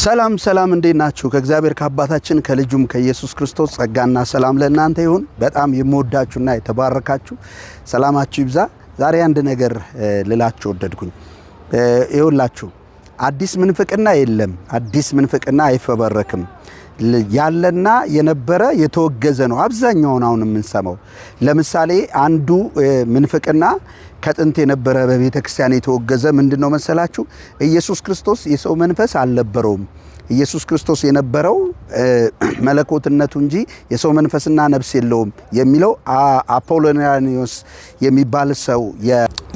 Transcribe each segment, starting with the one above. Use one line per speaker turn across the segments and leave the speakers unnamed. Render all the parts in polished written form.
ሰላም እንዴት ናችሁ? ከእግዚአብሔር ከአባታችን ከልጁም ከኢየሱስ ክርስቶስ ጸጋና ሰላም ለእናንተ ይሁን። በጣም የምወዳችሁና የተባረካችሁ ሰላማችሁ ይብዛ። ዛሬ አንድ ነገር ልላችሁ ወደድኩኝ። ይኸውላችሁ አዲስ ምንፍቅና የለም፣ አዲስ ምንፍቅና አይፈበረክም። ያለና የነበረ የተወገዘ ነው አብዛኛውን አሁን የምንሰማው። ለምሳሌ አንዱ ምንፍቅና ከጥንት የነበረ በቤተ ክርስቲያን የተወገዘ ምንድነው መሰላችሁ? ኢየሱስ ክርስቶስ የሰው መንፈስ አልነበረውም። ኢየሱስ ክርስቶስ የነበረው መለኮትነቱ እንጂ የሰው መንፈስና ነፍስ የለውም የሚለው አፖሎኒያኖስ የሚባል ሰው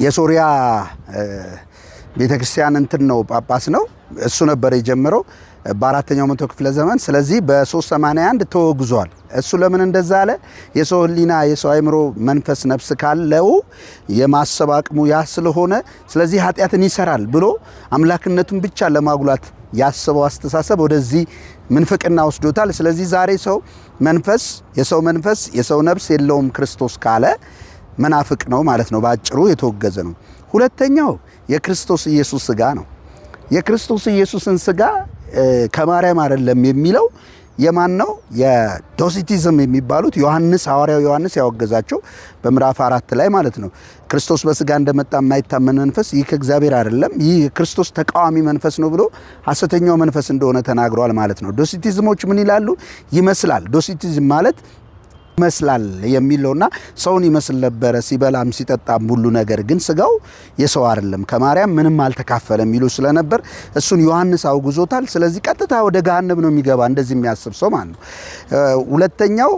የሶሪያ ቤተ ክርስቲያን እንትን ነው፣ ጳጳስ ነው። እሱ ነበር የጀመረው በአራተኛው መቶ ክፍለ ዘመን። ስለዚህ በ381 ተወግዟል። እሱ ለምን እንደዛ አለ? የሰው ሕሊና የሰው አእምሮ መንፈስ ነፍስ ካለው የማሰብ አቅሙ ያ ስለሆነ ስለዚህ ኃጢአትን ይሰራል ብሎ አምላክነቱን ብቻ ለማጉላት ያሰበው አስተሳሰብ ወደዚህ ምንፍቅና ወስዶታል። ስለዚህ ዛሬ ሰው መንፈስ የሰው ነፍስ የለውም ክርስቶስ ካለ መናፍቅ ነው ማለት ነው። ባጭሩ የተወገዘ ነው። ሁለተኛው የክርስቶስ ኢየሱስ ሥጋ ነው። የክርስቶስ ኢየሱስን ሥጋ ከማርያም አይደለም የሚለው የማን ነው? የዶሲቲዝም የሚባሉት ሐዋርያው ዮሐንስ ያወገዛቸው በምዕራፍ 4 ላይ ማለት ነው። ክርስቶስ በሥጋ እንደመጣ የማይታመን መንፈስ ይህ ከእግዚአብሔር አይደለም፣ ይህ የክርስቶስ ተቃዋሚ መንፈስ ነው ብሎ ሐሰተኛው መንፈስ እንደሆነ ተናግሯል ማለት ነው። ዶሲቲዝሞች ምን ይላሉ? ይመስላል። ዶሲቲዝም ማለት ይመስላል የሚለውና ሰውን ይመስል ነበረ ሲበላም ሲጠጣም ሁሉ፣ ነገር ግን ሥጋው የሰው አይደለም ከማርያም ምንም አልተካፈለም የሚሉ ስለነበር እሱን ዮሐንስ አውግዞታል። ስለዚህ ቀጥታ ወደ ገሃነም ነው የሚገባ እንደዚህ የሚያስብ ሰው ማለት ነው። ሁለተኛው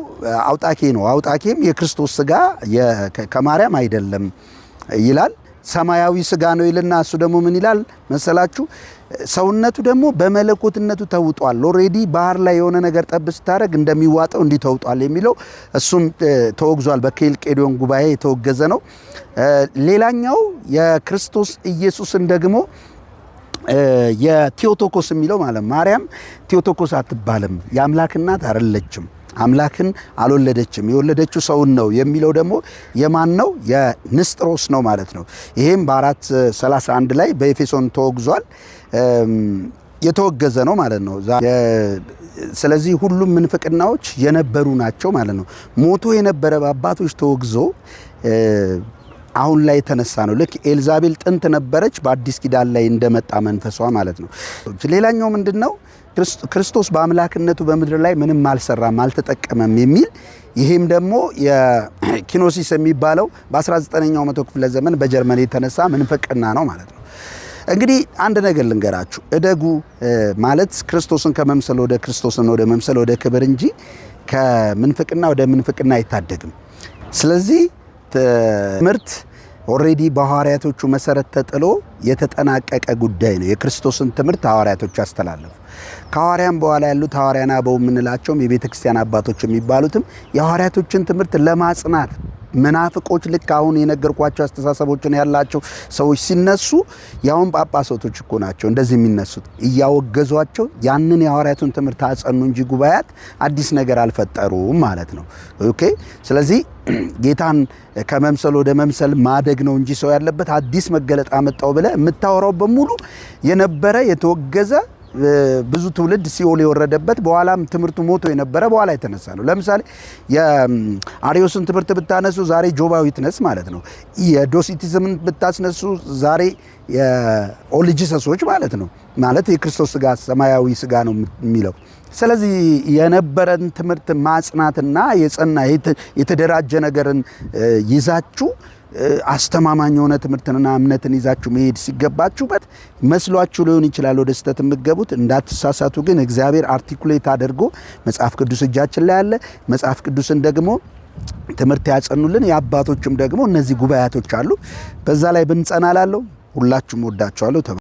አውጣኬ ነው። አውጣኬም የክርስቶስ ሥጋ ከማርያም አይደለም ይላል፣ ሰማያዊ ሥጋ ነው ይልና እሱ ደግሞ ምን ይላል መሰላችሁ? ሰውነቱ ደግሞ በመለኮትነቱ ተውጧል። ኦሬዲ ባህር ላይ የሆነ ነገር ጠብ ስታደርግ እንደሚዋጠው እንዲህ ተውጧል የሚለው እሱም ተወግዟል። በኬልቄዶን ጉባኤ የተወገዘ ነው። ሌላኛው የክርስቶስ ኢየሱስን ደግሞ የቴዎቶኮስ የሚለው ማለት ማርያም ቴዎቶኮስ አትባልም፣ የአምላክ እናት አይደለችም፣ አምላክን አልወለደችም፣ የወለደችው ሰውን ነው የሚለው ደግሞ የማን ነው? የንስጥሮስ ነው ማለት ነው። ይሄም በ431 ላይ በኤፌሶን ተወግዟል። የተወገዘ ነው ማለት ነው። ስለዚህ ሁሉም ምንፍቅናዎች የነበሩ ናቸው ማለት ነው። ሞቶ የነበረ በአባቶች ተወግዞ አሁን ላይ የተነሳ ነው። ልክ ኤልዛቤል ጥንት ነበረች፣ በአዲስ ኪዳን ላይ እንደመጣ መንፈሷ ማለት ነው። ሌላኛው ምንድነው? ክርስቶስ በአምላክነቱ በምድር ላይ ምንም አልሰራም አልተጠቀመም የሚል ይሄም ደግሞ የኪኖሲስ የሚባለው በ19ኛው መቶ ክፍለ ዘመን በጀርመን የተነሳ ምንፍቅና ነው ማለት ነው። እንግዲህ አንድ ነገር ልንገራችሁ፣ እደጉ ማለት ክርስቶስን ከመምሰል ወደ ክርስቶስን ወደ መምሰል ወደ ክብር እንጂ ከምንፍቅና ወደ ምንፍቅና አይታደግም። ስለዚህ ትምህርት ኦሬዲ በሐዋርያቶቹ መሰረት ተጥሎ የተጠናቀቀ ጉዳይ ነው። የክርስቶስን ትምህርት ሐዋርያቶቹ አስተላለፉ። ከሐዋርያም በኋላ ያሉት ሐዋርያና አበው የምንላቸውም የቤተ ክርስቲያን አባቶች የሚባሉትም የሐዋርያቶችን ትምህርት ለማጽናት መናፍቆች ልክ አሁን የነገርኳቸው አስተሳሰቦችን ያላቸው ሰዎች ሲነሱ ያውን ጳጳሳቶች እኮ ናቸው እንደዚህ የሚነሱት፣ እያወገዟቸው ያንን የሐዋርያቱን ትምህርት አጸኑ እንጂ ጉባኤያት አዲስ ነገር አልፈጠሩም ማለት ነው። ኦኬ። ስለዚህ ጌታን ከመምሰል ወደ መምሰል ማደግ ነው እንጂ ሰው ያለበት አዲስ መገለጥ አመጣው ብለህ የምታወራው በሙሉ የነበረ የተወገዘ ብዙ ትውልድ ሲኦል የወረደበት በኋላም ትምህርቱ ሞቶ የነበረ በኋላ የተነሳ ነው። ለምሳሌ የአሪዮስን ትምህርት ብታነሱ ዛሬ ጆባ ዊትነስ ማለት ነው። የዶሲቲዝምን ብታስነሱ ዛሬ የኦልጂሰሶች ማለት ነው። ማለት የክርስቶስ ሥጋ ሰማያዊ ሥጋ ነው የሚለው። ስለዚህ የነበረን ትምህርት ማጽናትና የጸና የተደራጀ ነገርን ይዛችሁ አስተማማኝ የሆነ ትምህርትና እምነትን ይዛችሁ መሄድ ሲገባችሁበት መስሏችሁ ሊሆን ይችላል ወደ ስህተት የምትገቡት። እንዳትሳሳቱ ግን እግዚአብሔር አርቲኩሌት አድርጎ መጽሐፍ ቅዱስ እጃችን ላይ አለ። መጽሐፍ ቅዱስን ደግሞ ትምህርት ያጸኑልን የአባቶችም ደግሞ እነዚህ ጉባኤያቶች አሉ። በዛ ላይ ብንጸና እላለሁ። ሁላችሁም ወዳችኋለሁ።